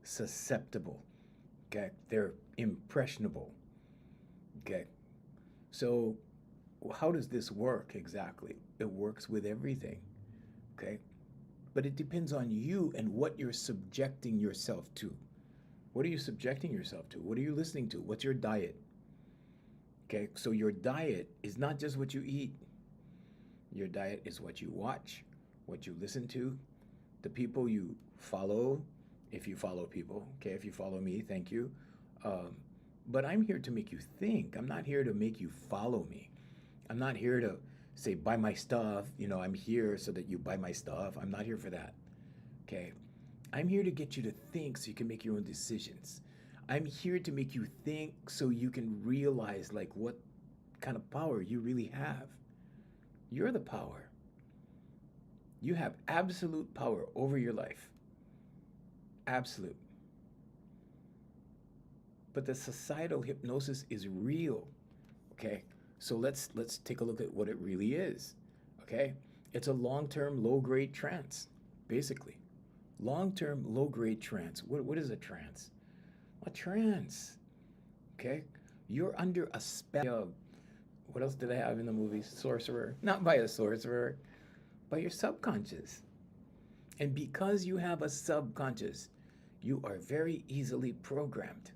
susceptible. Okay, they're impressionable. Okay, so how does this work exactly? It works with everything. Okay, but it depends on you and what you're subjecting yourself to. What are you subjecting yourself to? What are you listening to? What's your diet? Okay, so your diet is not just what you eat. Your diet is what you watch, what you listen to, the people you follow, if you follow people. Okay, if you follow me, thank you. Um, but I'm here to make you think. I'm not here to make you follow me. I'm not here to say, buy my stuff. I'm here so that you buy my stuff. I'm not here for that. Okay. I'm here to get you to think so you can make your own decisions. I'm here to make you think so you can realize like what kind of power you really have. You're the power. You have absolute power over your life. Absolute. But the societal hypnosis is real. Okay? So let's take a look at what it really is. Okay? It's a long-term low-grade trance, basically. Long-term low-grade trance. What is a trance? A trance. Okay? You're under a spell. What else did I have in the movie? Sorcerer. Not by a sorcerer, by your subconscious. And because you have a subconscious, you are very easily programmed.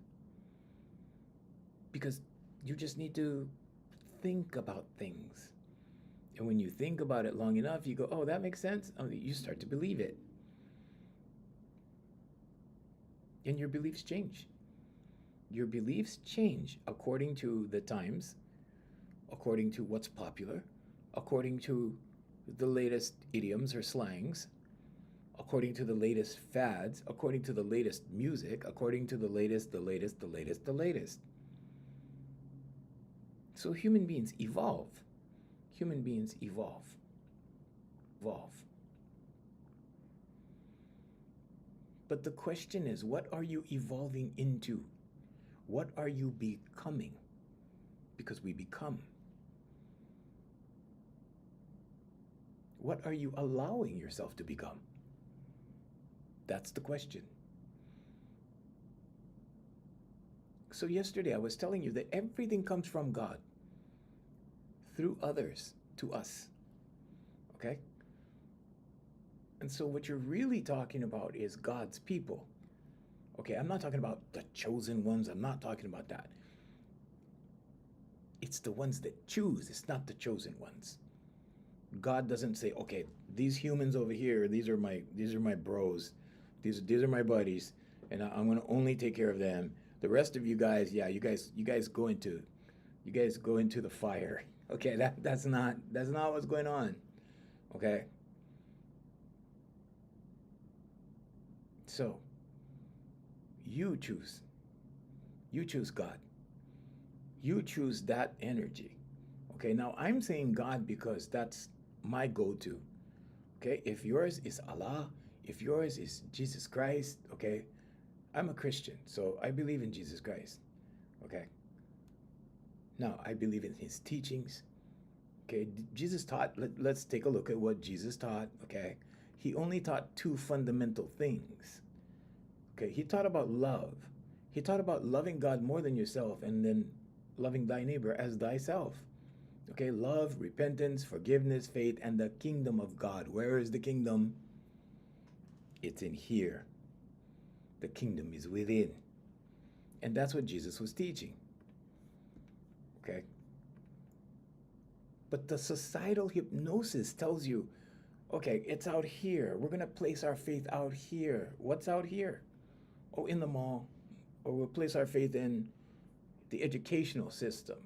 Because you just need to think about things. And when you think about it long enough, you go, oh, that makes sense. Oh, you start to believe it. And your beliefs change. Your beliefs change according to the times, according to what's popular, according to the latest idioms or slangs, according to the latest fads, according to the latest music, according to the latest, the latest, the latest, the latest. So human beings evolve. Human beings evolve. Evolve. But the question is, what are you evolving into? What are you becoming? Because we become. What are you allowing yourself to become? That's the question. So yesterday I was telling you that everything comes from God through others to us. Okay? And so what you're really talking about is God's people. Okay, I'm not talking about the chosen ones. I'm not talking about that. It's the ones that choose. It's not the chosen ones. God doesn't say, okay, these humans over here, these are my bros. These are my buddies, and I'm going to only take care of them. The rest of you guys, yeah, you guys go into the fire. Okay, that's not what's going on. Okay? So, you choose. You choose God. You choose that energy. Okay, now I'm saying God because that's my go-to. Okay, if yours is Allah, if yours is Jesus Christ, okay, I'm a Christian, so I believe in Jesus Christ. Okay, now I believe in his teachings. Okay, Jesus taught, let's take a look at what Jesus taught. Okay, he only taught two fundamental things. Okay, he taught about love. He taught about loving God more than yourself and then loving thy neighbor as thyself. Okay, love, repentance, forgiveness, faith, and the kingdom of God. Where is the kingdom? It's in here. The kingdom is within. And that's what Jesus was teaching. Okay? But the societal hypnosis tells you, okay, it's out here. We're going to place our faith out here. What's out here? Oh, in the mall. Or we'll place our faith in the educational system.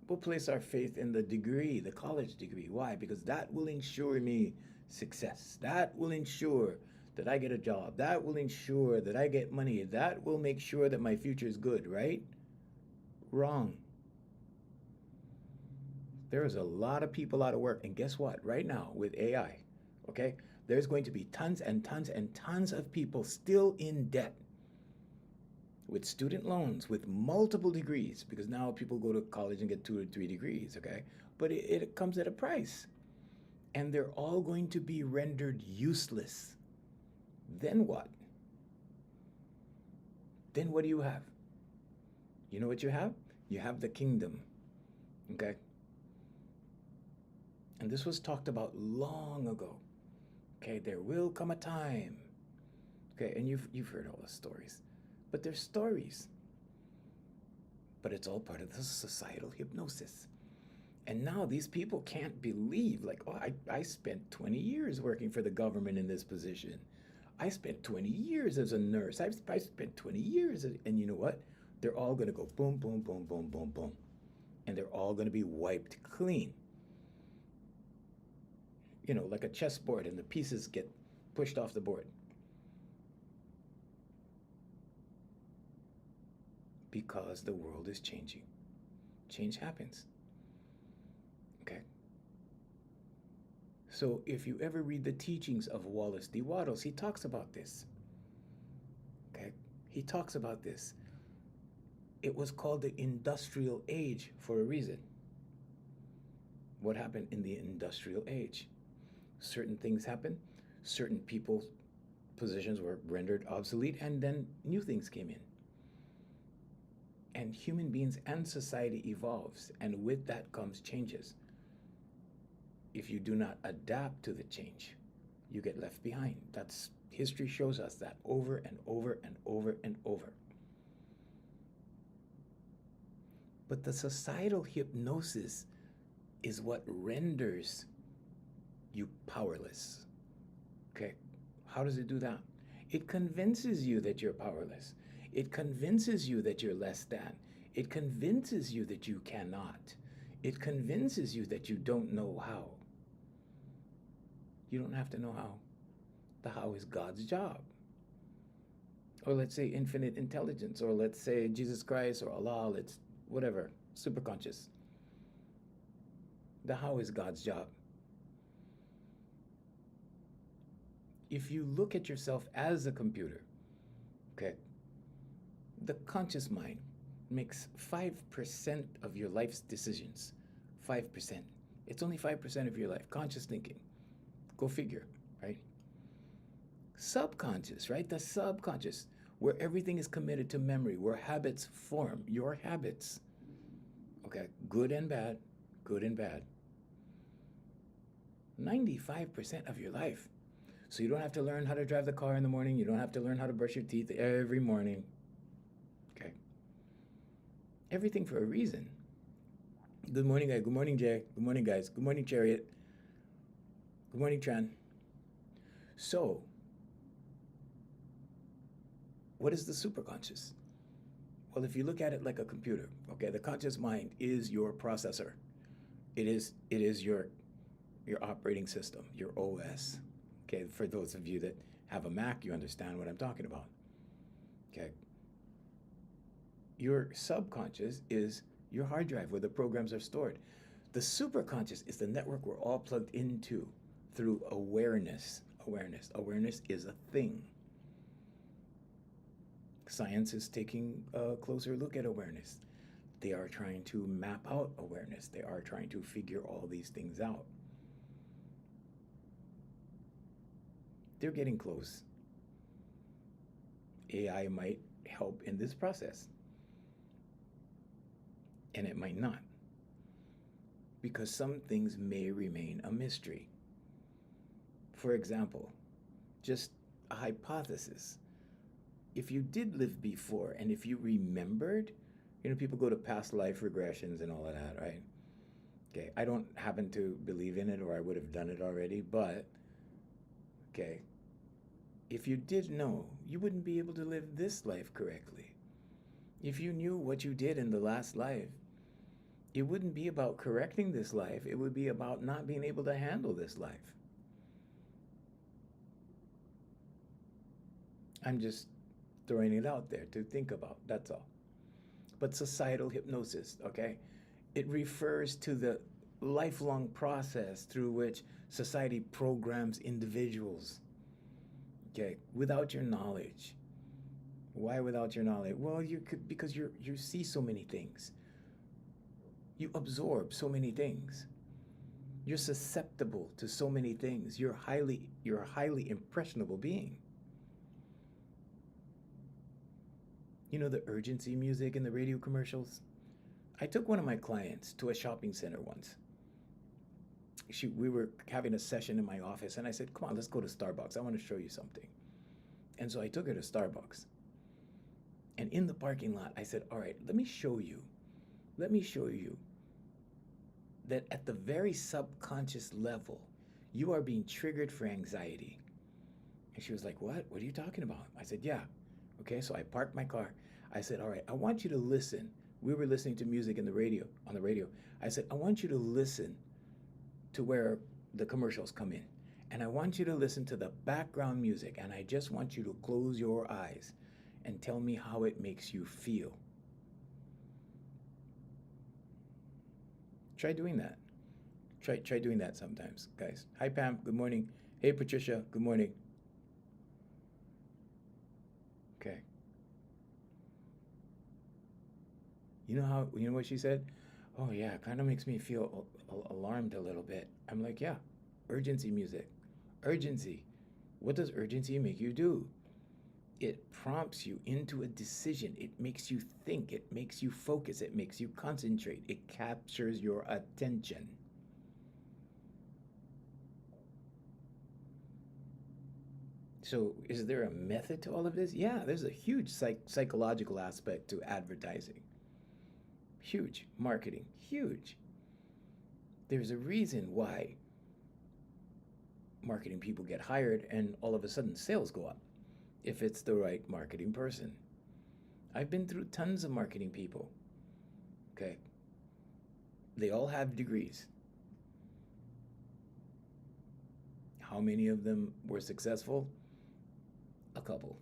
We'll place our faith in the degree, the college degree. Why? Because that will ensure me success. That will ensure that I get a job. That will ensure that I get money. That will make sure that my future is good, right? Wrong. There's a lot of people out of work. And guess what? Right now, with AI, okay, there's going to be tons and tons and tons of people still in debt with student loans, with multiple degrees, because now people go to college and get 2 or 3 degrees, okay? But it comes at a price. And they're all going to be rendered useless. Then what? then what do you have? You know what you have? You have the kingdom. Okay? And this was talked about long ago. Okay, there will come a time. Okay, and you've heard all the stories. But they're stories. But it's all part of the societal hypnosis. And now these people can't believe, like, oh, I spent 20 years working for the government in this position. I spent 20 years as a nurse. I spent 20 years. And you know what? They're all going to go boom, boom, boom, boom, boom, boom. And they're all going to be wiped clean. You know, like a chessboard, and the pieces get pushed off the board. Because the world is changing. Change happens. Okay? So if you ever read the teachings of Wallace D. Wattles, he talks about this. Okay? He talks about this. It was called the industrial age for a reason. What happened in the industrial age? Certain things happened, certain people's positions were rendered obsolete, and then new things came in. And human beings and society evolves, and with that comes changes. If you do not adapt to the change, you get left behind. That's history shows us that over and over and over and over. But the societal hypnosis is what renders you powerless. Okay? How does it do that? It convinces you that you're powerless. It convinces you that you're less than. It convinces you that you cannot. It convinces you that you don't know how. You don't have to know how. The how is God's job. Or let's say infinite intelligence, or let's say Jesus Christ, or Allah, let's whatever, superconscious. The how is God's job. If you look at yourself as a computer, okay, the conscious mind makes 5% of your life's decisions. 5%. It's only 5% of your life. Conscious thinking. Go figure, right? Subconscious, right? The subconscious, where everything is committed to memory, where habits form, your habits. Okay, good and bad, good and bad. 95% of your life. So you don't have to learn how to drive the car in the morning. You don't have to learn how to brush your teeth every morning. Okay. Everything for a reason. Good morning, guys. Good morning, Jay. Good morning, guys. Good morning, Chariot. Good morning, Tran. So, what is the superconscious? Well, if you look at it like a computer, okay, the conscious mind is your processor. It is your operating system, your OS. Okay, for those of you that have a Mac, you understand what I'm talking about. Okay. Your subconscious is your hard drive where the programs are stored. The superconscious is the network we're all plugged into through awareness. Awareness is a thing. Science is taking a closer look at awareness. They are trying to map out awareness. They are trying to figure all these things out. They're getting close. AI might help in this process. And it might not. Because some things may remain a mystery. For example, just a hypothesis. If you did live before, and if you remembered, people go to past life regressions and all of that, right? Okay, I don't happen to believe in it, or I would have done it already, but, okay, if you did know, you wouldn't be able to live this life correctly. If you knew what you did in the last life, it wouldn't be about correcting this life, it would be about not being able to handle this life. I'm just throwing it out there to think about, that's all. But societal hypnosis, okay? It refers to the lifelong process through which society programs individuals, okay, without your knowledge. Why without your knowledge? Well, because you see so many things. You absorb so many things. You're susceptible to so many things. You're a highly impressionable being. You know the urgency music in the radio commercials? I took one of my clients to a shopping center once. We were having a session in my office, and I said, "Come on, let's go to Starbucks. I want to show you something." And so I took her to Starbucks. And in the parking lot, I said, "All right, let me show you that at the very subconscious level, you are being triggered for anxiety." And she was like, "What? What are you talking about?" I said, "Yeah." Okay, so I parked my car. I said, "All right, I want you to listen." We were listening to music on the radio. I said, "I want you to listen to where the commercials come in. And I want you to listen to the background music. And I just want you to close your eyes and tell me how it makes you feel." Try doing that. Try doing that sometimes, guys. Hi, Pam. Good morning. Hey, Patricia. Good morning. Okay. You know what she said? "Oh yeah, it kind of makes me feel alarmed a little bit." I'm like, "Yeah, urgency music. Urgency. What does urgency make you do? It prompts you into a decision. It makes you think. It makes you focus. It makes you concentrate. It captures your attention." So, is there a method to all of this? Yeah, there's a huge psychological aspect to advertising. Huge. Marketing. Huge. There's a reason why marketing people get hired and all of a sudden sales go up if it's the right marketing person. I've been through tons of marketing people. Okay. They all have degrees. How many of them were successful? A couple.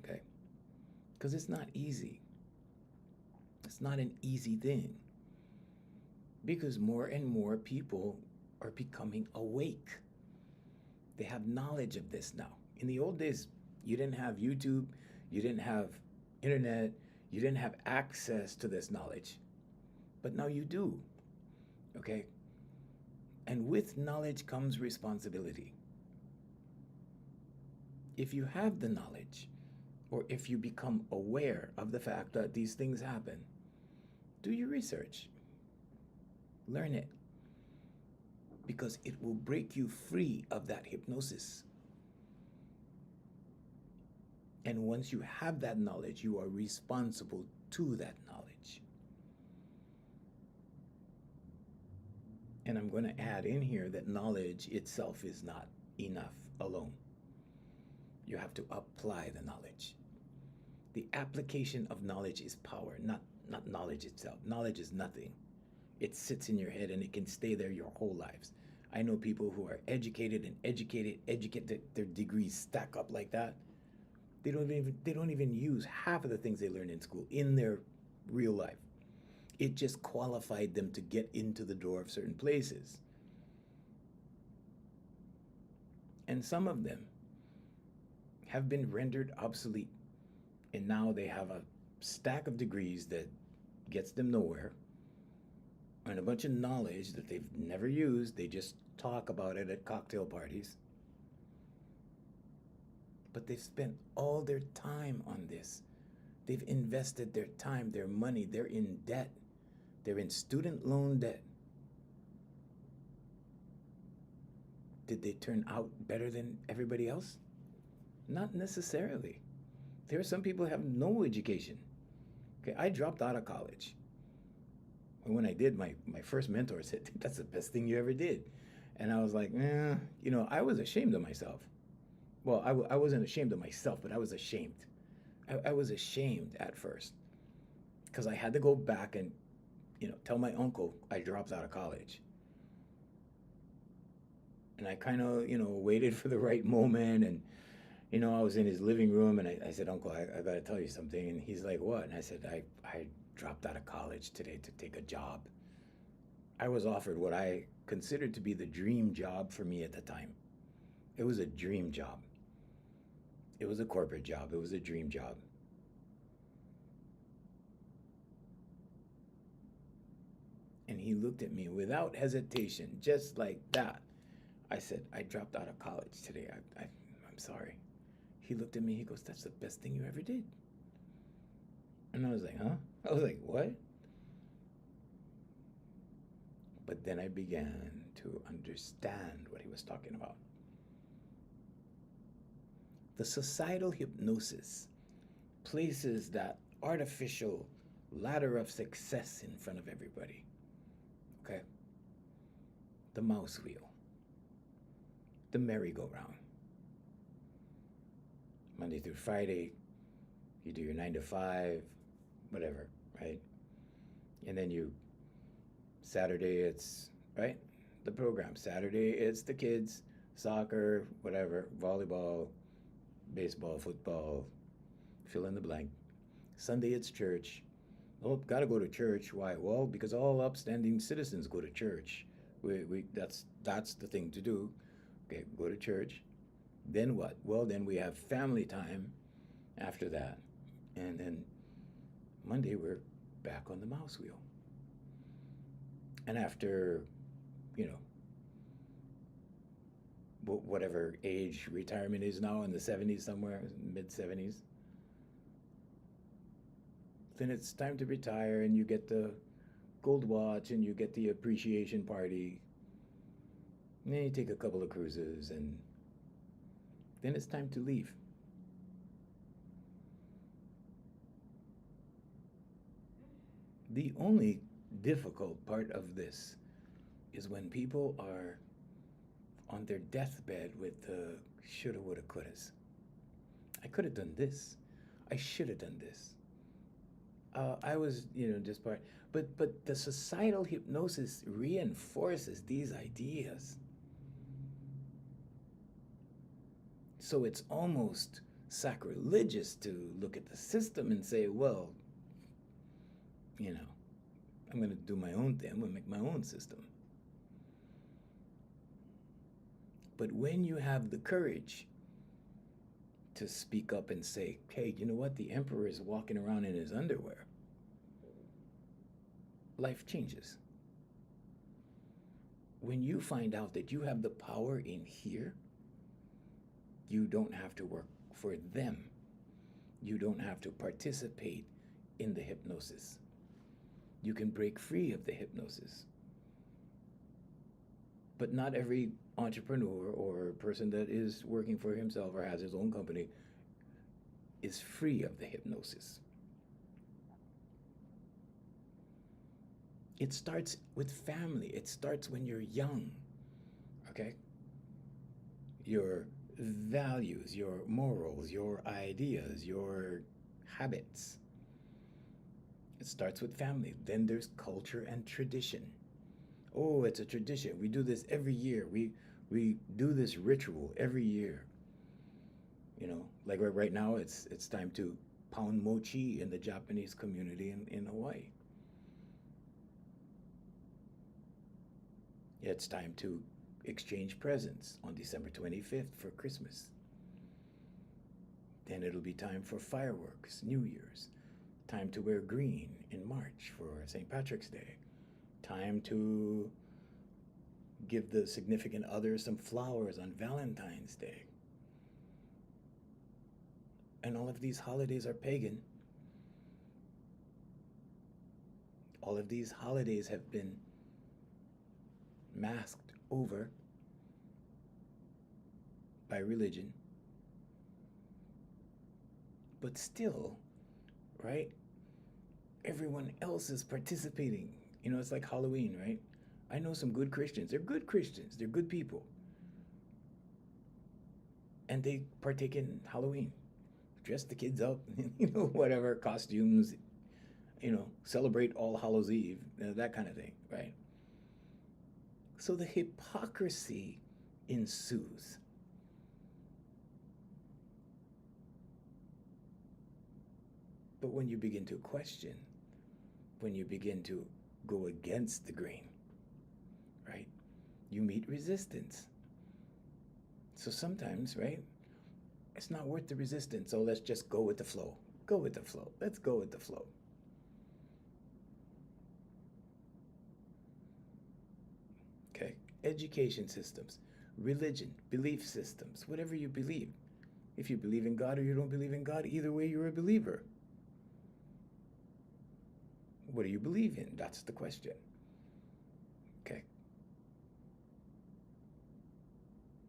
Okay. Because it's not easy. It's not an easy thing. Because more and more people are becoming awake. They have knowledge of this now. In the old days, you didn't have YouTube, you didn't have internet, you didn't have access to this knowledge. But now you do. Okay? And with knowledge comes responsibility. If you have the knowledge, or if you become aware of the fact that these things happen, do your research. Learn it. Because it will break you free of that hypnosis. And once you have that knowledge, you are responsible to that knowledge. And I'm going to add in here that knowledge itself is not enough alone. You have to apply the knowledge. The application of knowledge is power, not knowledge itself. Knowledge is nothing. It sits in your head and it can stay there your whole lives. I know people who are educated, their degrees stack up like that. They don't even use half of the things they learn in school in their real life. It just qualified them to get into the door of certain places. And some of them have been rendered obsolete. And now they have a stack of degrees that gets them nowhere and a bunch of knowledge that they've never used. They just talk about it at cocktail parties. But they've spent all their time on this. They've invested their time, their money. They're in debt. They're in student loan debt. Did they turn out better than everybody else? Not necessarily. There are some people who have no education. Okay, I dropped out of college. And when I did, my first mentor said, "That's the best thing you ever did." And I was like, I was ashamed of myself. Well, I wasn't ashamed of myself, but I was ashamed. I was ashamed at first because I had to go back and, tell my uncle I dropped out of college. And I kind of, waited for the right moment. And, I was in his living room and I said, "Uncle, I got to tell you something." And he's like, "What?" And I said, I dropped out of college today to take a job. I was offered what I considered to be the dream job for me at the time. It was a dream job. It was a corporate job. It was a dream job. And he looked at me without hesitation, just like that. I said, "I dropped out of college today. I'm sorry." He looked at me. He goes, "That's the best thing you ever did." And I was like, huh? I was like, what? But then I began to understand what he was talking about. The societal hypnosis places that artificial ladder of success in front of everybody. Okay? The mouse wheel, the merry-go-round. Monday through Friday, you do your 9 to 5, whatever, right? And then Saturday, it's, right? The program. Saturday, it's the kids, soccer, whatever, volleyball, baseball, football, fill in the blank. Sunday, it's church. Oh, gotta go to church. Why? Well, because all upstanding citizens go to church. That's the thing to do. Okay, go to church. Then what? Well, then we have family time after that. And then Monday, we're back on the mouse wheel. And after, you know, whatever age retirement is now, in the 70s somewhere, mid 70s, then it's time to retire and you get the gold watch and you get the appreciation party. And then you take a couple of cruises and then it's time to leave. The only difficult part of this is when people are on their deathbed with the shoulda, woulda, couldas. I could have done this. I should have done this. I was, just part. But the societal hypnosis reinforces these ideas. So it's almost sacrilegious to look at the system and say, well, I'm going to do my own thing. I'm going to make my own system. But when you have the courage to speak up and say, hey, you know what? The emperor is walking around in his underwear. Life changes. When you find out that you have the power in here, you don't have to work for them. You don't have to participate in the hypnosis. You can break free of the hypnosis. But not every entrepreneur or person that is working for himself or has his own company is free of the hypnosis. It starts with family. It starts when you're young, okay? Your values, your morals, your ideas, your habits. It starts with family. Then there's culture and tradition. Oh, it's a tradition. We do this every year. We do this ritual every year. Like right now, it's time to pound mochi in the Japanese community in Hawaii. It's time to exchange presents on December 25th for Christmas. Then it'll be time for fireworks, New Year's. Time to wear green in March for St. Patrick's Day. Time to give the significant other some flowers on Valentine's Day. And all of these holidays are pagan. All of these holidays have been masked over by religion. But still, right? Everyone else is participating. It's like Halloween, right? I know some good Christians. They're good Christians. They're good people. And they partake in Halloween. Dress the kids up, whatever, costumes, celebrate All Hallows Eve, that kind of thing, right? So the hypocrisy ensues. But when you begin to question, when you begin to go against the grain, right, you meet resistance. So sometimes, right, it's not worth the resistance. So let's just go with the flow. Go with the flow. Let's go with the flow. Okay, education systems, religion, belief systems, whatever you believe. If you believe in God or you don't believe in God, either way, you're a believer. What do you believe in? That's the question. Okay.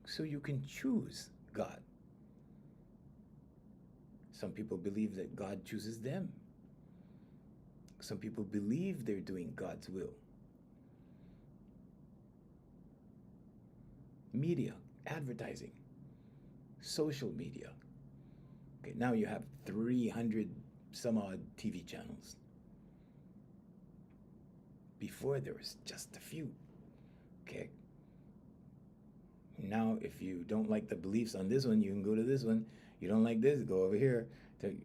So you can choose God. Some people believe that God chooses them. Some people believe they're doing God's will. Media, advertising, social media. Okay, now you have 300 some odd TV channels. Before there was just a few. Okay. Now, if you don't like the beliefs on this one, you can go to this one. You don't like this, go over here. To,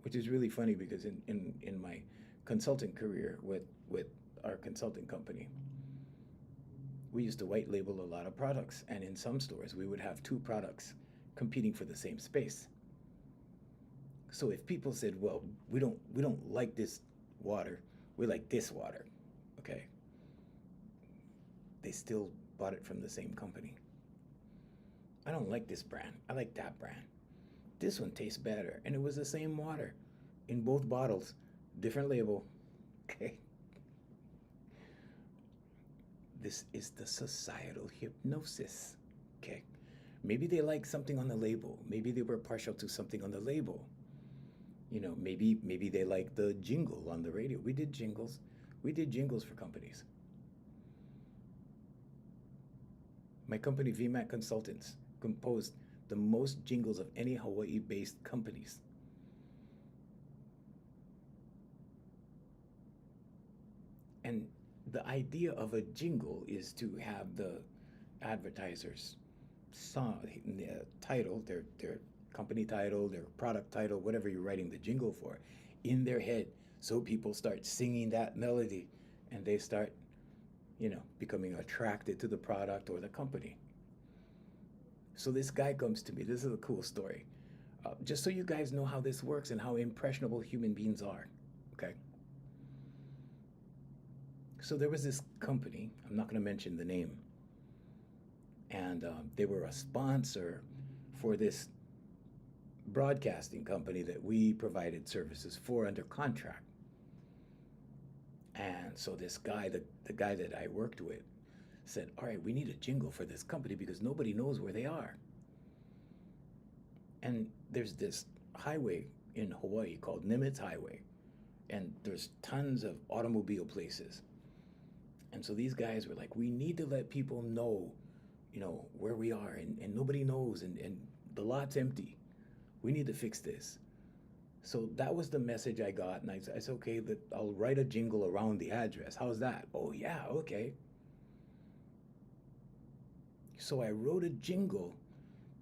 which is really funny because in my consulting career with our consulting company, we used to white label a lot of products, and in some stores we would have two products competing for the same space. So if people said, "Well, we don't like this water, we like this water," okay, they still bought it from the same company. I don't like this brand. I like that brand. This one tastes better, and it was the same water in both bottles, different label. Okay. This is the societal hypnosis. Okay. Maybe they like something on the label. Maybe they were partial to something on the label. Maybe they like the jingle on the radio. We did jingles. We did jingles for companies. My company, VMAC Consultants, composed the most jingles of any Hawaii-based companies. And the idea of a jingle is to have the advertisers song, title, their company title, their product title, whatever you're writing the jingle for, in their head, so people start singing that melody, and they start, becoming attracted to the product or the company. So this guy comes to me. This is a cool story. Just so you guys know how this works and how impressionable human beings are. Okay. So there was this company, I'm not going to mention the name, and they were a sponsor for this broadcasting company that we provided services for under contract. And so this guy, the guy that I worked with, said, "All right, we need a jingle for this company because nobody knows where they are." And there's this highway in Hawaii called Nimitz Highway, and there's tons of automobile places. And so these guys were like, "We need to let people know, where we are, and nobody knows, and the lot's empty. We need to fix this." So that was the message I got, and I said, "Okay, I'll write a jingle around the address. How's that?" "Oh yeah, okay." So I wrote a jingle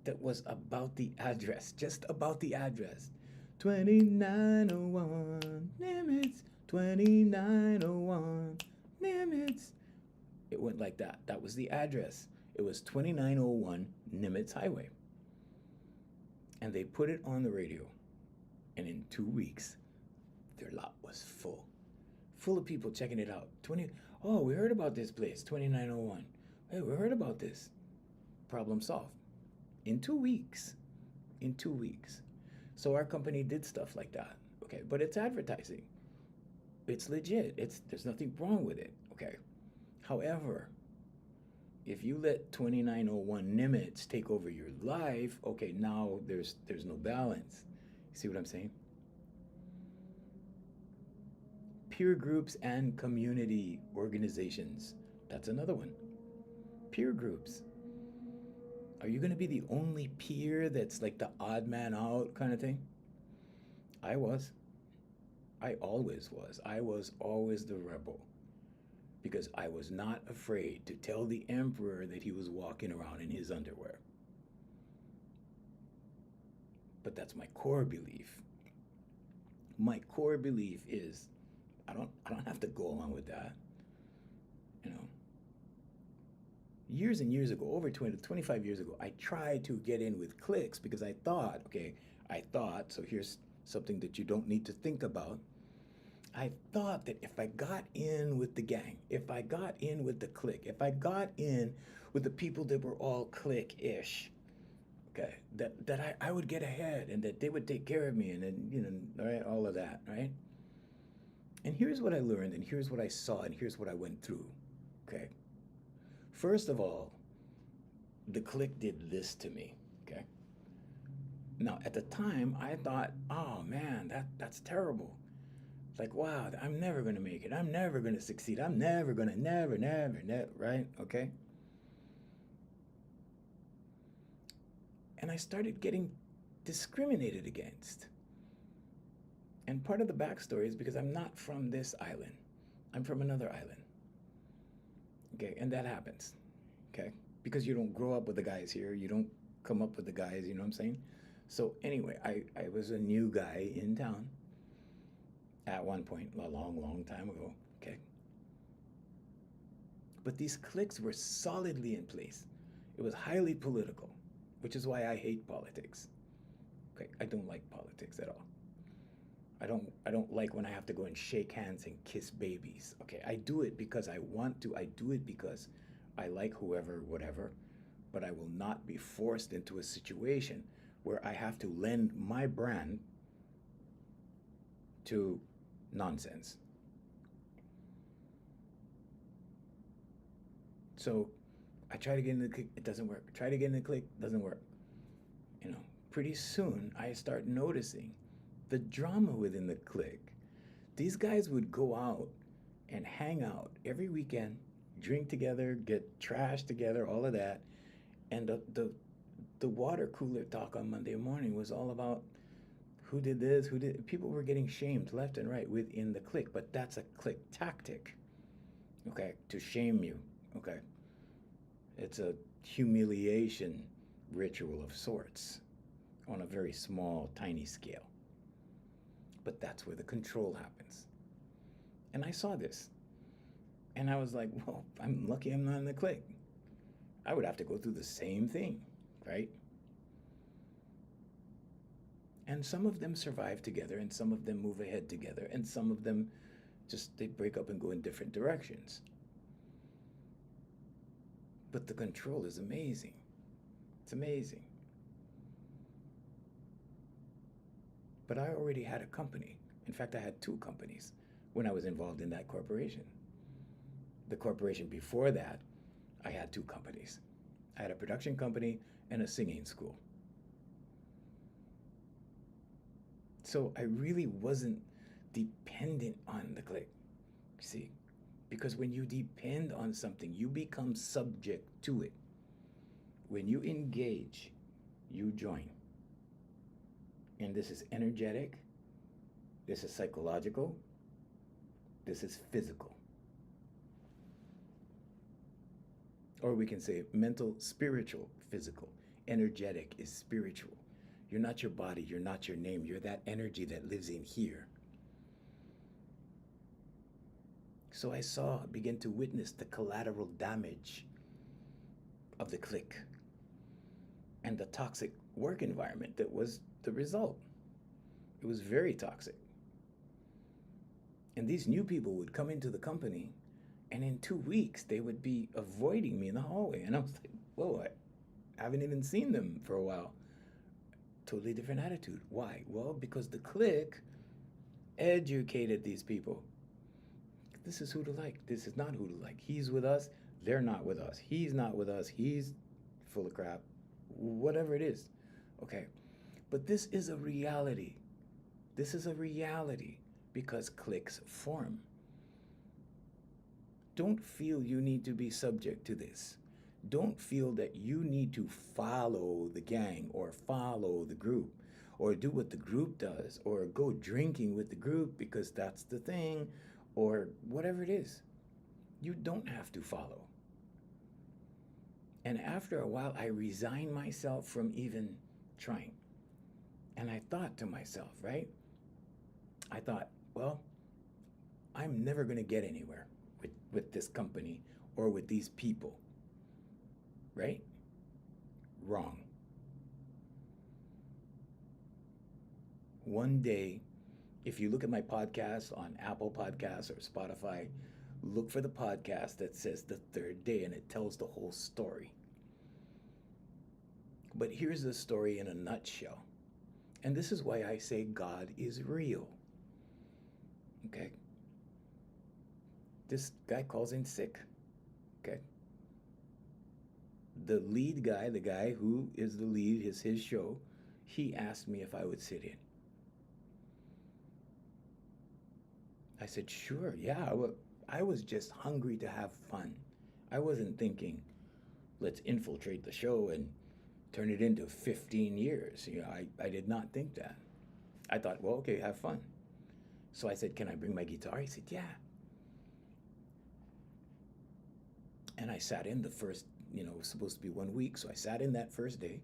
that was about the address, just about the address. 2901 Nimitz, 2901 Nimitz. It went like that. That was the address. It was 2901 Nimitz Highway. And they put it on the radio. And in 2 weeks, their lot was full. Full of people checking it out. Oh, we heard about this place, 2901. Hey, we heard about this. Problem solved. In 2 weeks. In 2 weeks. So our company did stuff like that. Okay, but it's advertising. It's legit. There's nothing wrong with it. Okay. However, if you let 2901 Nimitz take over your life, okay, now there's no balance. You see what I'm saying? Peer groups and community organizations. That's another one. Peer groups. Are you going to be the only peer that's like the odd man out kind of thing? I was. I always was. I was always the rebel because I was not afraid to tell the emperor that he was walking around in his underwear. But that's my core belief. My core belief is I don't have to go along with that. Years and years ago, over 25 years ago, I tried to get in with cliques because I thought, so here's something that you don't need to think about. I thought that if I got in with the gang, if I got in with the clique, if I got in with the people that were all clique-ish, okay, that I would get ahead and that they would take care of me and then, right, all of that, right? And here's what I learned, and here's what I saw, and here's what I went through. Okay. First of all, the clique did this to me. Okay. Now, at the time, I thought, oh man, that's terrible. Like, wow, I'm never going to make it. I'm never going to succeed. I'm never going to, never, right? Okay. And I started getting discriminated against. And part of the backstory is because I'm not from this island, I'm from another island. Okay. And that happens. Okay. Because you don't grow up with the guys here, you don't come up with the guys, you know what I'm saying? So, anyway, I was a new guy in town at one point, a long, long time ago. Okay. But these cliques were solidly in place. It was highly political, which is why I hate politics. Okay, I don't like politics at all. I don't like when I have to go and shake hands and kiss babies. Okay, I do it because I want to. I do it because I like whoever, whatever, but I will not be forced into a situation where I have to lend my brand to nonsense. So I try to get in the clique, it doesn't work. Try to get in the clique, doesn't work. You know, pretty soon I start noticing the drama within the clique. These guys would go out and hang out every weekend, drink together, get trashed together, all of that. And the water cooler talk on Monday morning was all about who did this, who did. People were getting shamed left and right within the clique, but that's a clique tactic, okay, to shame you, okay. It's a humiliation ritual of sorts on a very small, tiny scale. But that's where the control happens. And I saw this. And I was like, well, I'm lucky I'm not in the clique. I would have to go through the same thing, right? And some of them survive together, and some of them move ahead together, and some of them just they break up and go in different directions. But the control is amazing. It's amazing. But I already had a company. In fact, I had two companies when I was involved in that corporation. The corporation before that, I had two companies. I had a production company and a singing school. So I really wasn't dependent on the clique. See? Because when you depend on something, you become subject to it. When you engage, you join. And this is energetic, this is psychological, this is physical. Or we can say mental, spiritual, physical. Energetic is spiritual. You're not your body, you're not your name, you're that energy that lives in here. So I begin to witness the collateral damage of the clique and the toxic work environment that was the result. It was very toxic. And these new people would come into the company, and in 2 weeks, they would be avoiding me in the hallway. And I was like, whoa, I haven't even seen them for a while. Totally different attitude. Why? Well, because the clique educated these people. This is who to like. This is not who to like. He's with us. They're not with us. He's not with us. He's full of crap. Whatever it is. Okay. But this is a reality. This is a reality because cliques form. Don't feel you need to be subject to this. Don't feel that you need to follow the gang or follow the group or do what the group does or go drinking with the group because that's the thing or whatever it is. You don't have to follow. And after a while, I resigned myself from even trying. And I thought to myself, right? I thought, well, I'm never going to get anywhere with this company or with these people. Right? Wrong. One day, if you look at my podcast on Apple Podcasts or Spotify, look for the podcast that says the third day and it tells the whole story. But here's the story in a nutshell. And this is why I say God is real. Okay? This guy calls in sick. Okay. The lead guy, the guy who is the lead, is his show, he asked me if I would sit in. I said, sure, yeah. I was just hungry to have fun. I wasn't thinking, let's infiltrate the show and turn it into 15 years. I did not think that. I thought, well, okay, have fun. So I said, can I bring my guitar? He said, yeah. And I sat in the first, it was supposed to be 1 week. So I sat in that first day.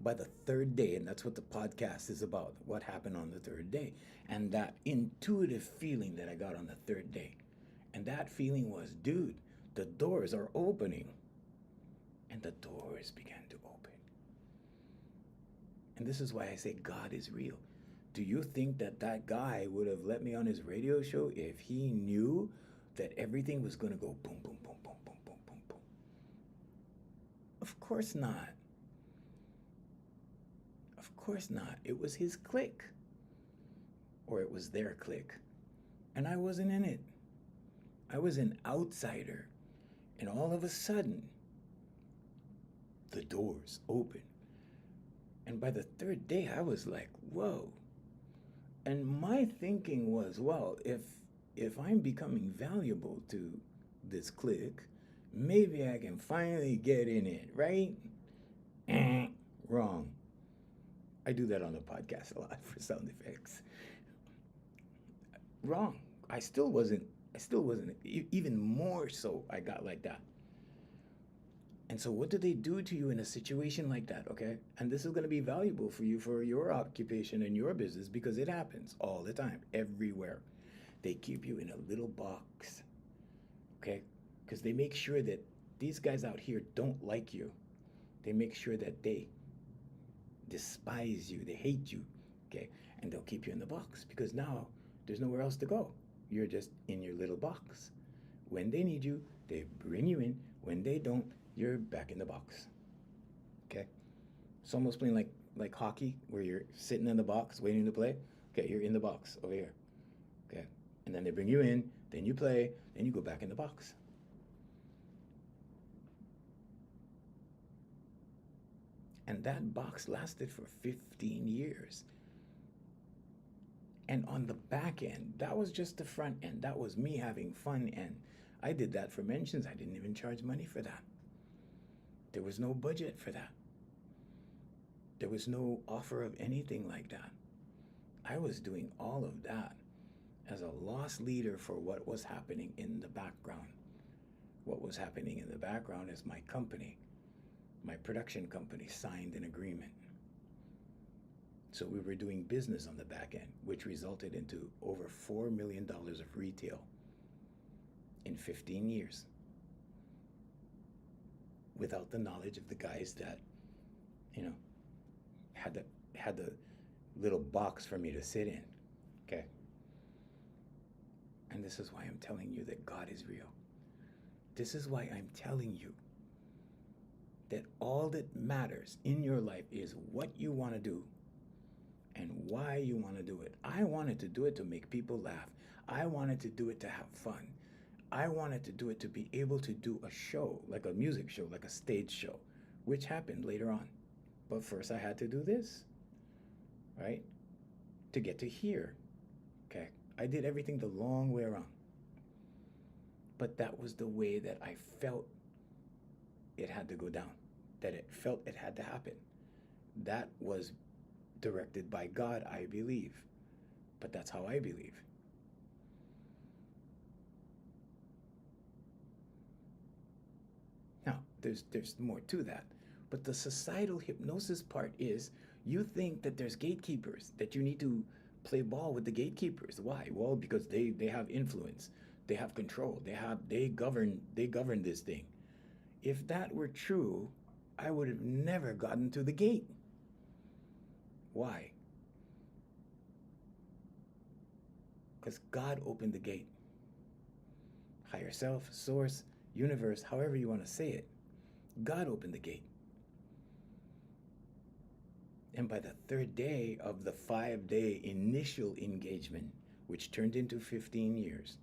By the third day, and that's what the podcast is about, what happened on the third day, and that intuitive feeling that I got on the third day. And that feeling was, dude, the doors are opening. And the doors began to open. And this is why I say God is real. Do you think that that guy would have let me on his radio show if he knew that everything was going to go boom, boom, boom, boom, boom, boom, boom, boom? Of course not. Of course not. It was his clique. Or it was their clique. And I wasn't in it. I was an outsider. And all of a sudden, the doors open. And by the third day, I was like, whoa. And my thinking was, well, if I'm becoming valuable to this clique, maybe I can finally get in it, right? Wrong. I do that on the podcast a lot for sound effects. Wrong. I still wasn't, even more so I got like that. And so what do they do to you in a situation like that, okay? And this is going to be valuable for you for your occupation and your business because it happens all the time, everywhere. They keep you in a little box, okay? Because they make sure that these guys out here don't like you. They make sure that they despise you, they hate you, okay? And they'll keep you in the box because now there's nowhere else to go. You're just in your little box. When they need you, they bring you in. When they don't, you're back in the box. Okay? It's almost playing like hockey where you're sitting in the box waiting to play. Okay, you're in the box over here. Okay. And then they bring you in, then you play, then you go back in the box. And that box lasted for 15 years. And on the back end, that was just the front end. That was me having fun. And I did that for mentions. I didn't even charge money for that. There was no budget for that. There was no offer of anything like that. I was doing all of that as a lost leader for what was happening in the background. What was happening in the background is my company, my production company, signed an agreement. So we were doing business on the back end, which resulted into over $4 million of retail in 15 years. Without the knowledge of the guys that, had the little box for me to sit in. Okay. And this is why I'm telling you that God is real. This is why I'm telling you that all that matters in your life is what you want to do and why you want to do it. I wanted to do it to make people laugh. I wanted to do it to have fun. I wanted to do it to be able to do a show, like a music show, like a stage show, which happened later on. But first I had to do this, right? To get to here. Okay. I did everything the long way around. But that was the way that I felt it had to go down, that it felt it had to happen. That was directed by God, I believe. But that's how I believe. Now, there's more to that. But the societal hypnosis part is you think that there's gatekeepers, that you need to play ball with the gatekeepers. Why? Well, because they have influence, they have control, they govern this thing. If that were true, I would have never gotten to the gate. Why? Because God opened the gate. Higher self, source, universe, however you want to say it. God opened the gate. And by the third day of the 5-day initial engagement, which turned into 15 years,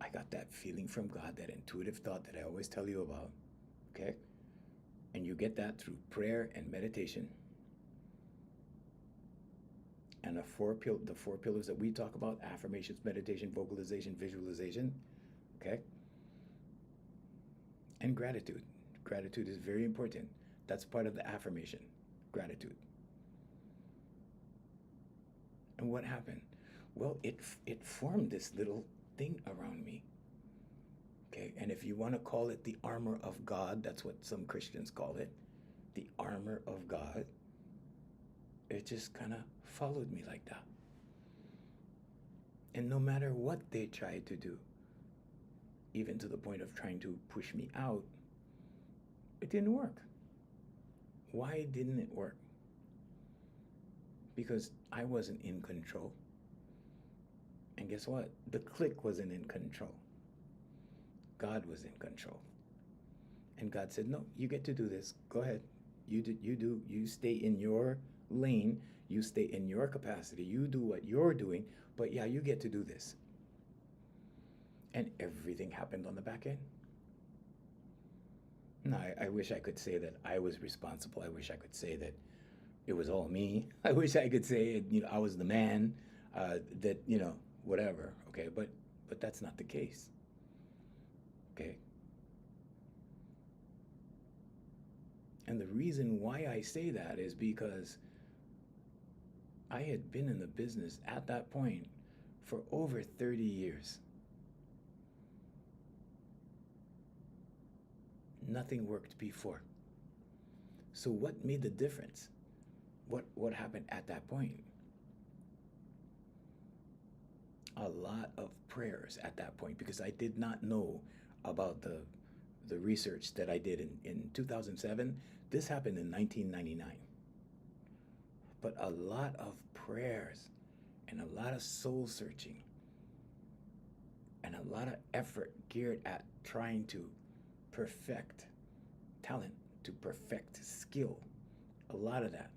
I got that feeling from God, that intuitive thought that I always tell you about. Okay? And you get that through prayer and meditation. And the four pillars that we talk about: affirmations, meditation, vocalization, visualization. Okay? And gratitude. Gratitude is very important. That's part of the affirmation. Gratitude. And what happened? Well, it formed this little thing around me. Okay, and if you want to call it the armor of God, that's what some Christians call it, the armor of God, it just kind of followed me like that. And no matter what they tried to do, even to the point of trying to push me out, it didn't work. Why didn't it work? Because I wasn't in control. And guess what? The clique wasn't in control. God was in control. And God said, no, you get to do this. Go ahead. You stay in your lane. You stay in your capacity. You do what you're doing. But yeah, you get to do this. And everything happened on the back end. No, I wish I could say that I was responsible. I wish I could say that it was all me. I wish I could say, I was the man, that, whatever. Okay, but that's not the case. Okay. And the reason why I say that is because I had been in the business at that point for over 30 years. Nothing worked before. So what made the difference? What happened at that point? A lot of prayers at that point, because I did not know about the research that I did in 2007. This happened in 1999. But a lot of prayers and a lot of soul searching and a lot of effort geared at trying to perfect talent, to perfect skill. A lot of that.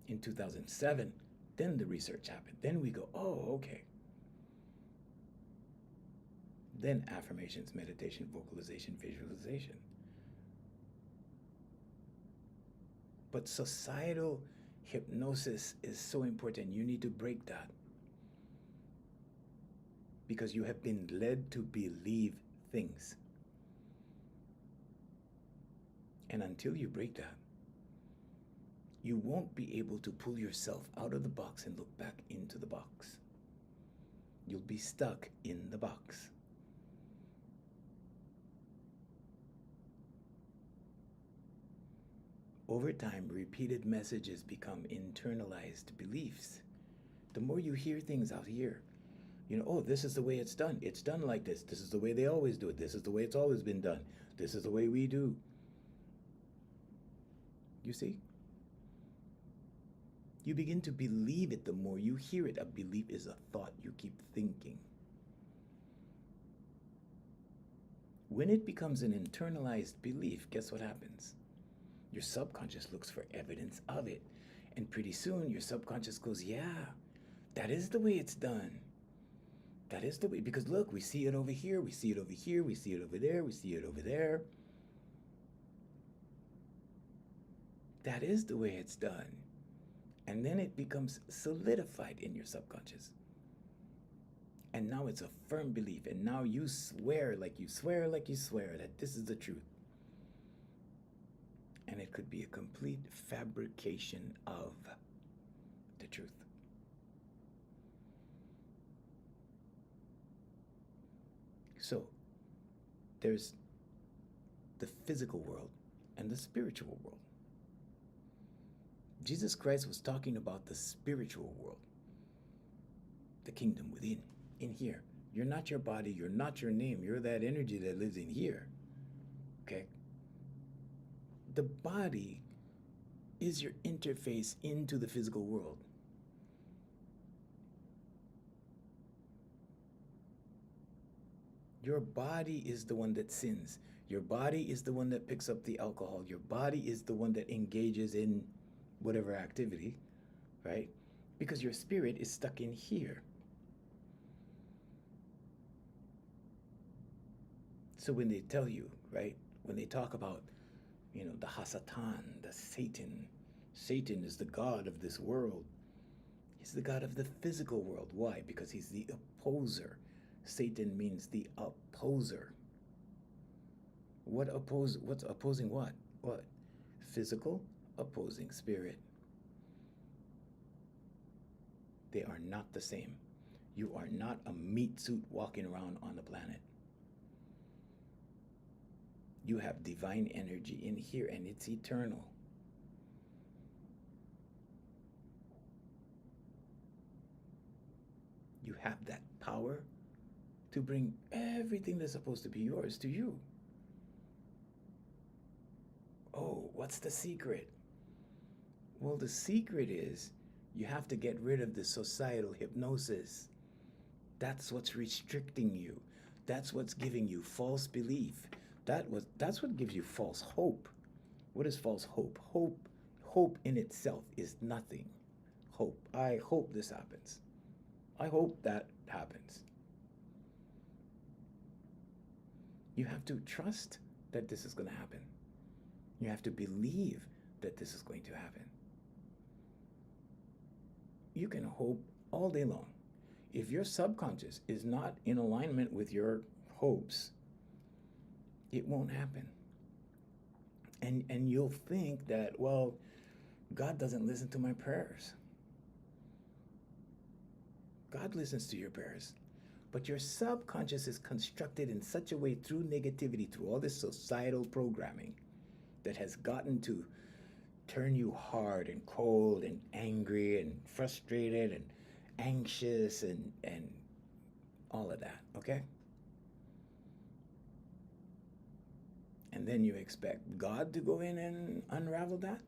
In 2007, then the research happened. Then we go, oh, okay. Then affirmations, meditation, vocalization, visualization. But societal hypnosis is so important. You need to break that. Because you have been led to believe things. And until you break that, you won't be able to pull yourself out of the box and look back into the box. You'll be stuck in the box. Over time, repeated messages become internalized beliefs. The more you hear things out here, oh, this is the way it's done. It's done like this. This is the way they always do it. This is the way it's always been done. This is the way we do. You see? You begin to believe it the more you hear it. A belief is a thought you keep thinking. When it becomes an internalized belief, guess what happens? Your subconscious looks for evidence of it. And pretty soon your subconscious goes, yeah, that is the way it's done. That is the way, because look, we see it over here, we see it over here, we see it over there, we see it over there. That is the way it's done. And then it becomes solidified in your subconscious. And now it's a firm belief. And now you swear like you swear like you swear that this is the truth. And it could be a complete fabrication of the truth. So there's the physical world and the spiritual world. Jesus Christ was talking about the spiritual world, the kingdom within, in here. You're not your body, you're not your name, you're that energy that lives in here. Okay? The body is your interface into the physical world. Your body is the one that sins. Your body is the one that picks up the alcohol. Your body is the one that engages in whatever activity, right? Because your spirit is stuck in here. So when they tell you, right, when they talk about, the Hasatan, the Satan, Satan is the God of this world. He's the God of the physical world. Why? Because he's the opposer. Satan means the opposer. What's opposing what? What? Physical opposing spirit. They are not the same. You are not a meat suit walking around on the planet. You have divine energy in here and it's eternal. You have that power to bring everything that's supposed to be yours to you. Oh, what's the secret? Well, the secret is you have to get rid of the societal hypnosis. That's what's restricting you. That's what's giving you false belief. That's what gives you false hope. What is false hope? Hope in itself is nothing. Hope. I hope this happens. I hope that happens. You have to trust that this is going to happen. You have to believe that this is going to happen. You can hope all day long. If your subconscious is not in alignment with your hopes, it won't happen. And you'll think that, well, God doesn't listen to my prayers. God listens to your prayers. But your subconscious is constructed in such a way through negativity, through all this societal programming that has gotten to turn you hard and cold and angry and frustrated and anxious and all of that, okay? And then you expect God to go in and unravel that?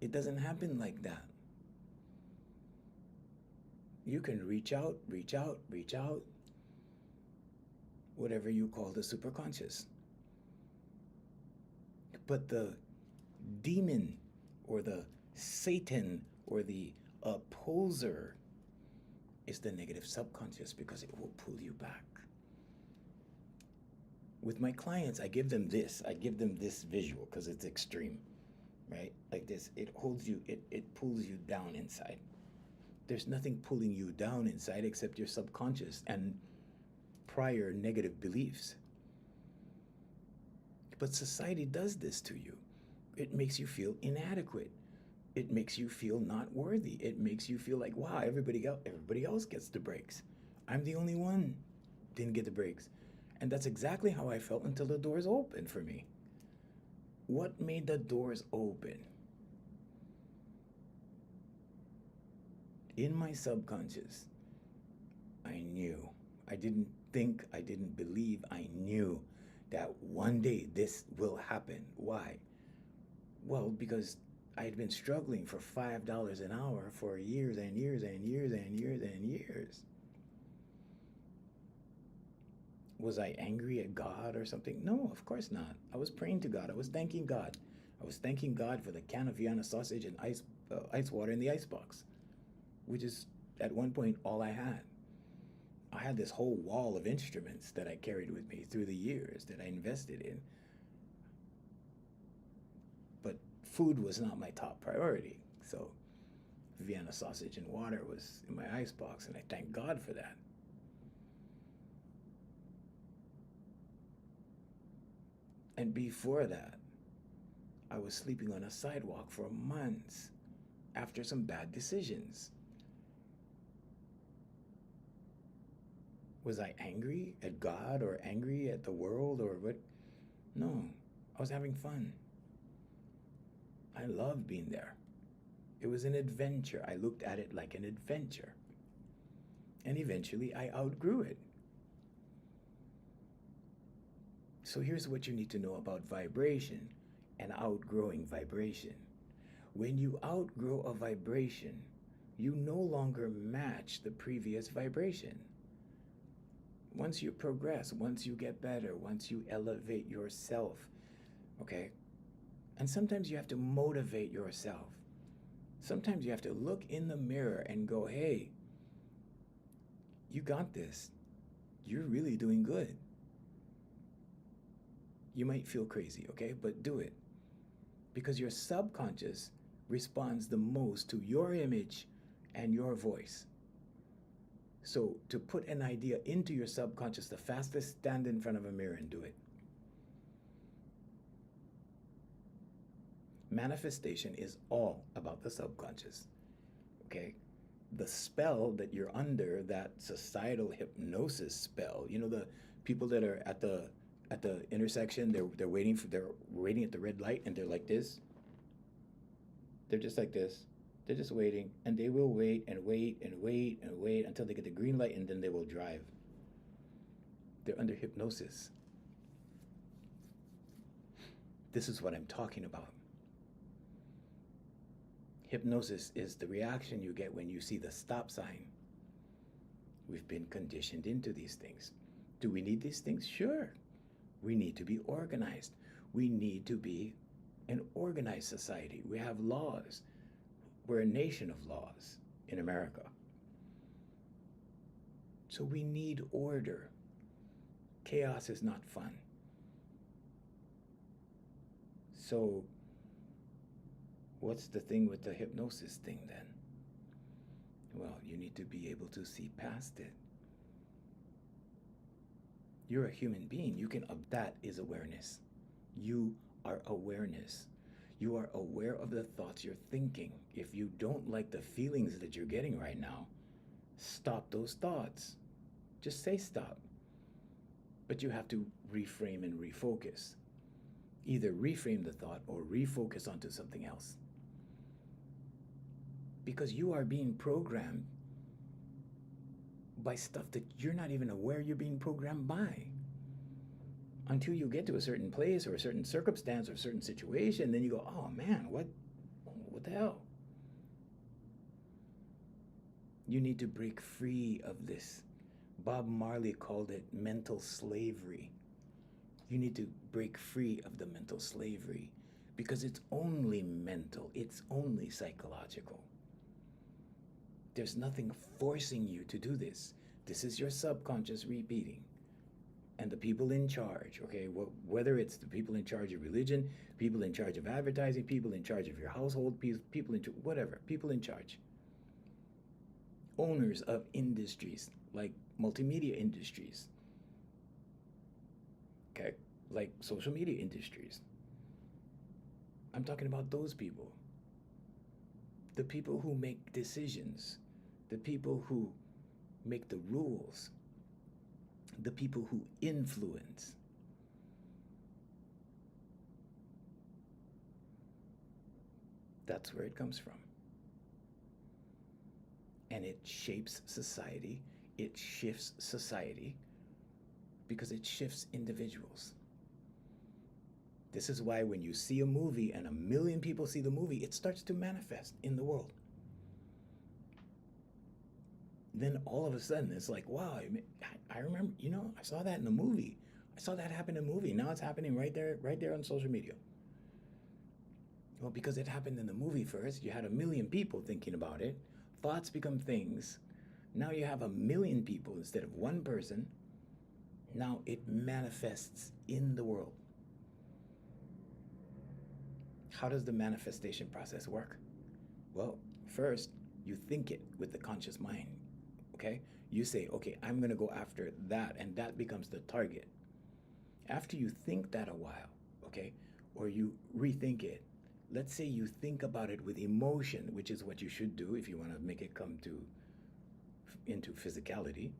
It doesn't happen like that. You can reach out, whatever you call the superconscious. But the demon or the Satan or the opposer is the negative subconscious because it will pull you back. With my clients, I give them this visual because it's extreme, right? Like this, it holds you, it pulls you down inside. There's nothing pulling you down inside except your subconscious and prior negative beliefs. But society does this to you. It makes you feel inadequate. It makes you feel not worthy. It makes you feel like, wow, everybody else gets the breaks. I'm the only one didn't get the breaks. And that's exactly how I felt until the doors opened for me. What made the doors open? In my subconscious, I knew. I didn't think, I didn't believe, I knew that one day this will happen. Why? Well, because I had been struggling for $5 an hour for years and years and years and years and years. Was I angry at God or something? No, of course not. I was praying to God. I was thanking God. I was thanking God for the can of Vienna sausage and ice water in the icebox, which is at one point all I had. I had this whole wall of instruments that I carried with me through the years that I invested in. But food was not my top priority. So Vienna sausage and water was in my icebox, and I thank God for that. And before that, I was sleeping on a sidewalk for months after some bad decisions. Was I angry at God or angry at the world or what? No, I was having fun. I loved being there. It was an adventure. I looked at it like an adventure. And eventually I outgrew it. So here's what you need to know about vibration and outgrowing vibration. When you outgrow a vibration, you no longer match the previous vibration. Once you progress, once you get better, once you elevate yourself, okay? And sometimes you have to motivate yourself. Sometimes you have to look in the mirror and go, hey, you got this. You're really doing good. You might feel crazy, okay? But do it. Because your subconscious responds the most to your image and your voice. So to put an idea into your subconscious, the fastest, stand in front of a mirror and do it. Manifestation is all about the subconscious, okay? The spell that you're under, that societal hypnosis spell, you know, the people that are at the intersection, they're waiting at the red light and they're like this. They're just like this. They're just waiting, and they will wait and wait and wait and wait until they get the green light, and then they will drive. They're under hypnosis. This is what I'm talking about. Hypnosis is the reaction you get when you see the stop sign. We've been conditioned into these things. Do we need these things? Sure. We need to be organized. We need to be an organized society. We have laws. We're a nation of laws in America. So we need order. Chaos is not fun. So what's the thing with the hypnosis thing then? Well, you need to be able to see past it. You're a human being. That is awareness. You are awareness. You are aware of the thoughts you're thinking. If you don't like the feelings that you're getting right now, stop those thoughts. Just say stop. But you have to reframe and refocus. Either reframe the thought or refocus onto something else. Because you are being programmed by stuff that you're not even aware you're being programmed by. Until you get to a certain place or a certain circumstance or a certain situation, then you go, oh man, what the hell? You need to break free of this. Bob Marley called it mental slavery. You need to break free of the mental slavery because it's only mental, it's only psychological. There's nothing forcing you to do this. This is your subconscious repeating. And the people in charge, okay, whether it's the people in charge of religion, people in charge of advertising, people in charge of your household, people in whatever, people in charge. Owners of industries, like multimedia industries, okay, like social media industries. I'm talking about those people. The people who make decisions, the people who make the rules, the people who influence. That's where it comes from. And it shapes society, it shifts society, because it shifts individuals. This is why when you see a movie and 1 million people see the movie, it starts to manifest in the world. Then all of a sudden it's like, wow, I remember, I saw that in the movie. I saw that happen in a movie. Now it's happening right there on social media. Well, because it happened in the movie first, you had 1 million people thinking about it. Thoughts become things. Now you have 1 million people instead of one person. Now it manifests in the world. How does the manifestation process work? Well, first, you think it with the conscious mind. Okay? You say, okay, I'm going to go after that, and that becomes the target. After you think that a while, okay, or you rethink it, let's say you think about it with emotion, which is what you should do if you want to make it come into physicality.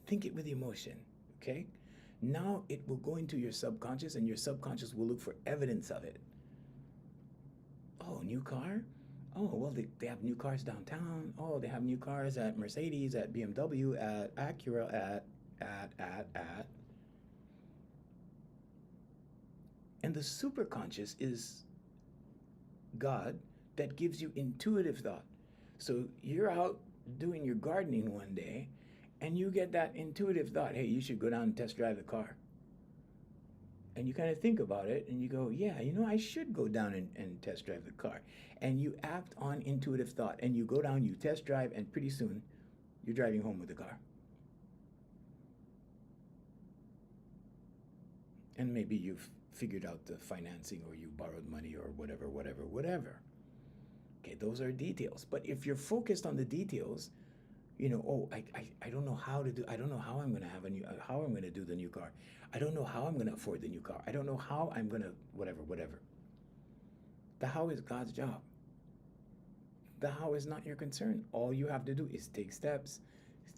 Think it with emotion, okay? Now it will go into your subconscious, and your subconscious will look for evidence of it. Oh, new car? Oh, well, they have new cars downtown. Oh, they have new cars at Mercedes, at BMW, at Acura, at. And the superconscious is God that gives you intuitive thought. So you're out doing your gardening one day, and you get that intuitive thought, hey, you should go down and test drive the car. And you kind of think about it, and you go, yeah, I should go down and test drive the car. And you act on intuitive thought, and you go down, you test drive, and pretty soon, you're driving home with the car. And maybe you've figured out the financing or you borrowed money or whatever, whatever, whatever. Okay, those are details. But if you're focused on the details, oh, I don't know how to do, I don't know how I'm going to have a new, how I'm going to do the new car. I don't know how I'm going to afford the new car. I don't know how I'm going to, whatever, whatever. The how is God's job. The how is not your concern. All you have to do is take steps.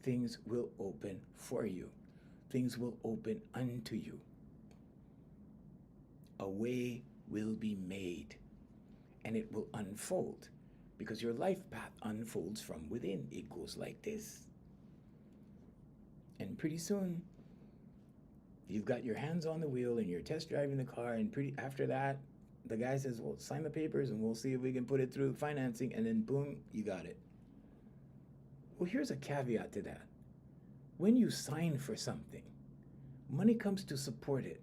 Things will open for you. Things will open unto you. A way will be made and it will unfold because your life path unfolds from within. It goes like this. And pretty soon, you've got your hands on the wheel and you're test driving the car, and after that, the guy says, well, sign the papers and we'll see if we can put it through financing, and then boom, you got it. Well, here's a caveat to that. When you sign for something, money comes to support it.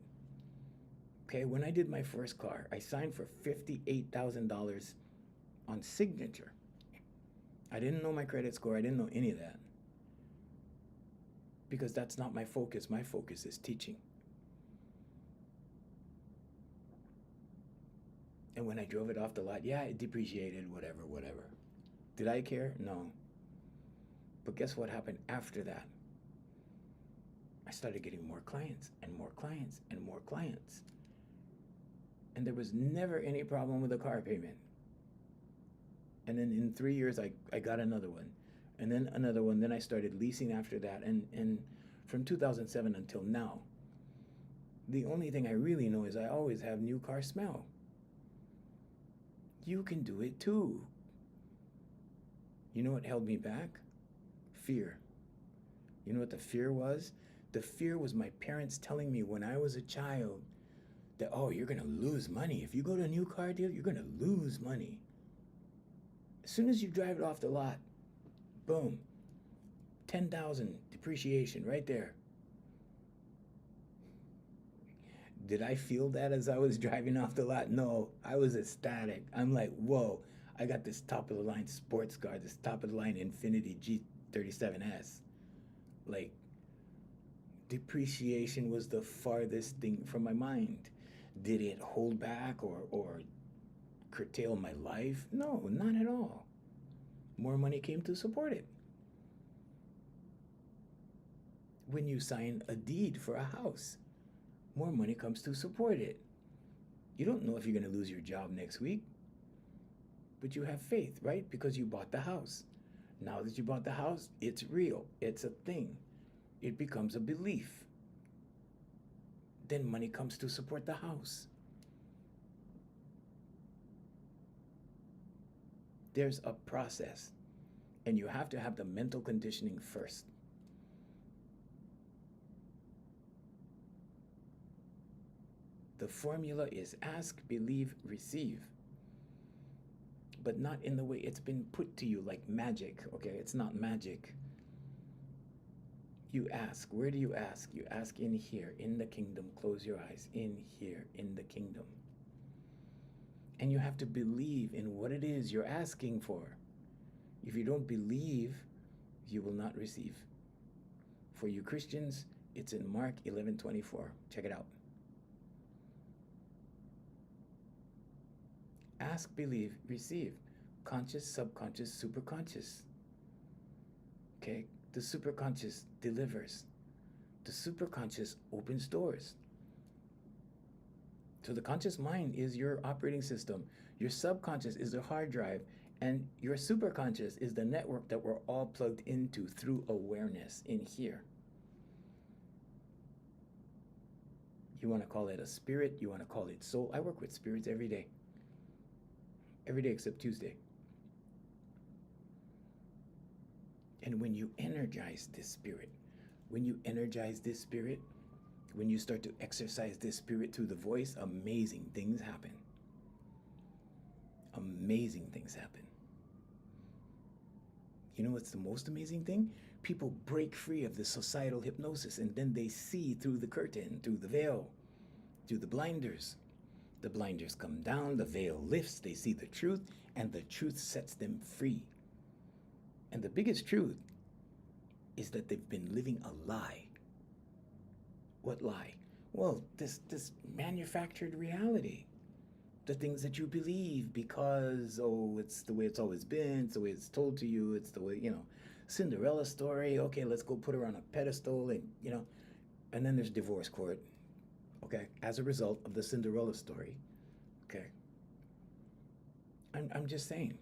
Okay, when I did my first car, I signed for $58,000 on signature. I didn't know my credit score. I didn't know any of that. Because that's not my focus. My focus is teaching. And when I drove it off the lot, yeah, it depreciated, whatever, whatever. Did I care? No. But guess what happened after that? I started getting more clients and more clients and more clients. And there was never any problem with the car payment. And then in 3 years, I got another one. And then another one. Then I started leasing after that. And from 2007 until now, the only thing I really know is I always have new car smell. You can do it too. You know what held me back? Fear. You know what the fear was? The fear was my parents telling me when I was a child that, oh, you're going to lose money. If you go to a new car deal, you're going to lose money. As soon as you drive it off the lot, boom, 10,000 depreciation right there. Did I feel that as I was driving off the lot? No, I was ecstatic. I'm like, whoa, I got this top of the line sports car, this top of the line Infiniti G37S. Like, depreciation was the farthest thing from my mind. Did it hold back or curtail my life? No, not at all. More money came to support it. When you sign a deed for a house, more money comes to support it. You don't know if you're going to lose your job next week, but you have faith, right? Because you bought the house. Now that you bought the house, it's real. It's a thing. It becomes a belief. Then money comes to support the house. There's a process, and you have to have the mental conditioning first. The formula is ask, believe, receive. But not in the way it's been put to you like magic, okay? It's not magic. You ask. Where do you ask? You ask in here, in the kingdom. Close your eyes. In here, in the kingdom. And you have to believe in what it is you're asking for. If you don't believe, you will not receive. For you Christians, it's in Mark 11:24. Check it out. Ask, believe, receive. Conscious, subconscious, superconscious. Okay? The superconscious delivers. The superconscious opens doors. So the conscious mind is your operating system. Your subconscious is the hard drive. And your superconscious is the network that we're all plugged into through awareness in here. You want to call it a spirit. You want to call it soul. I work with spirits every day. Every day except Tuesday. And when you energize this spirit, when you start to exercise this spirit through the voice, amazing things happen. Amazing things happen. You know what's the most amazing thing? People break free of the societal hypnosis, and then they see through the curtain, through the veil, through the blinders. The blinders come down, the veil lifts, they see the truth, and the truth sets them free. And the biggest truth is that they've been living a lie. What lie? Well, this manufactured reality, the things that you believe because, oh, it's the way it's always been, it's the way it's told to you, it's the way, Cinderella story. Okay, let's go put her on a pedestal, and then there's divorce court. Okay, as a result of the Cinderella story. Okay, I'm just saying,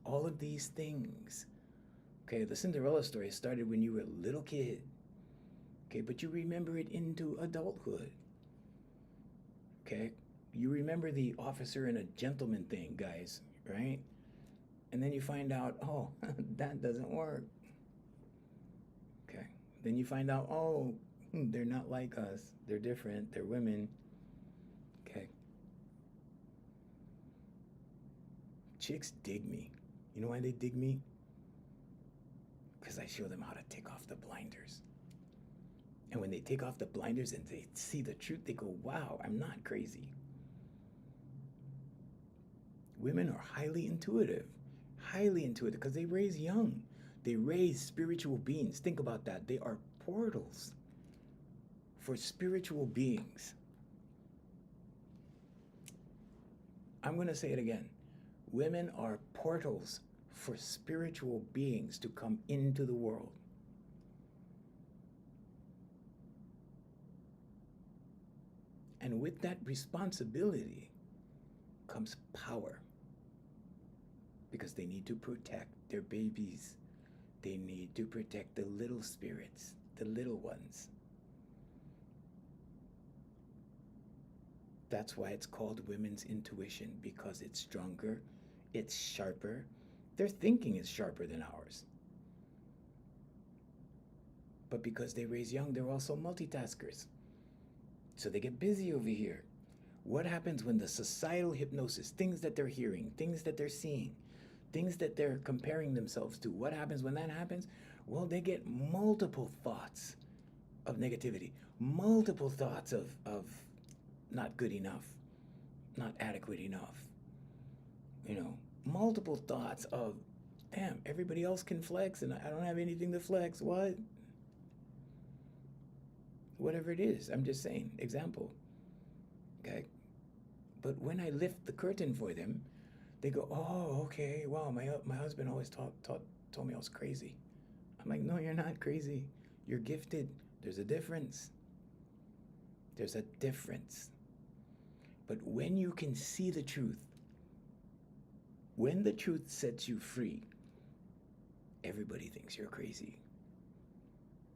all of these things. Okay, the Cinderella story started when you were a little kid. Okay, but you remember it into adulthood. Okay, you remember the officer and a gentleman thing, guys, right? And then you find out, oh, that doesn't work. Okay, then you find out, oh, they're not like us. They're different. They're women. Okay, chicks dig me. You know why they dig me? Because I show them how to take off the blinders. And when they take off the blinders and they see the truth, they go, wow, I'm not crazy. Women are highly intuitive because they raise young. They raise spiritual beings. Think about that. They are portals for spiritual beings. I'm going to say it again. Women are portals for spiritual beings to come into the world. And with that responsibility comes power because they need to protect their babies. They need to protect the little spirits, the little ones. That's why it's called women's intuition, because it's stronger, it's sharper. Their thinking is sharper than ours. But because they raise young, they're also multitaskers. So they get busy over here. What happens when the societal hypnosis, things that they're hearing, things that they're seeing, things that they're comparing themselves to, what happens when that happens? Well, they get multiple thoughts of negativity, multiple thoughts of not good enough, not adequate enough, multiple thoughts of, damn, everybody else can flex and I don't have anything to flex. What? Whatever it is, I'm just saying, example. Okay? But when I lift the curtain for them, they go, oh, okay, wow, my husband always told me I was crazy. I'm like, no, you're not crazy. You're gifted. There's a difference. There's a difference. But when you can see the truth, when the truth sets you free, everybody thinks you're crazy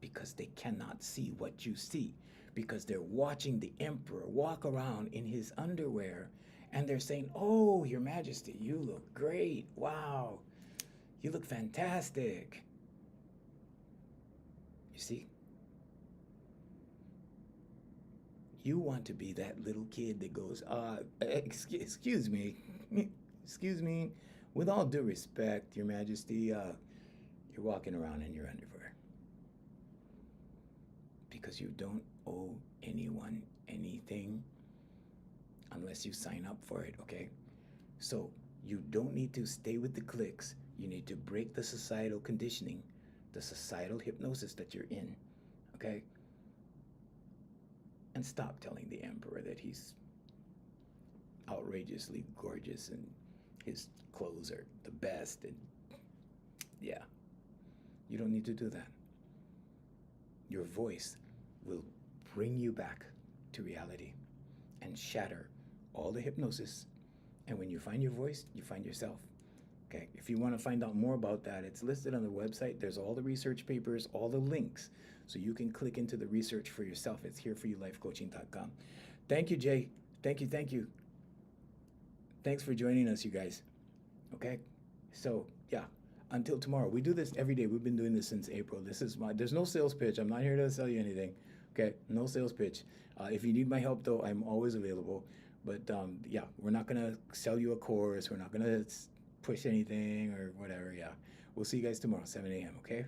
because they cannot see what you see, because they're watching the emperor walk around in his underwear and they're saying, oh, your majesty, you look great. Wow, you look fantastic. You see? You want to be that little kid that goes, excuse me, excuse me, with all due respect, your majesty, you're walking around in your underwear. Because you don't owe anyone anything unless you sign up for it, okay? So you don't need to stay with the cliques. You need to break the societal conditioning, the societal hypnosis that you're in, okay? And stop telling the emperor that he's outrageously gorgeous and his clothes are the best. And yeah, you don't need to do that. Your voice will bring you back to reality and shatter all the hypnosis. And when you find your voice, you find yourself. Okay, if you want to find out more about that, it's listed on the website. There's all the research papers, all the links, so you can click into the research for yourself. It's hereforyoulifecoaching.com. Thank you, Jay. Thank you. Thanks for joining us, you guys. Okay, so yeah, until tomorrow. We do this every day. We've been doing this since April. There's no sales pitch. I'm not here to sell you anything. Okay, no sales pitch. If you need my help, though, I'm always available. But yeah, we're not gonna sell you a course. We're not gonna push anything or whatever. Yeah, we'll see you guys tomorrow, 7 a.m. Okay.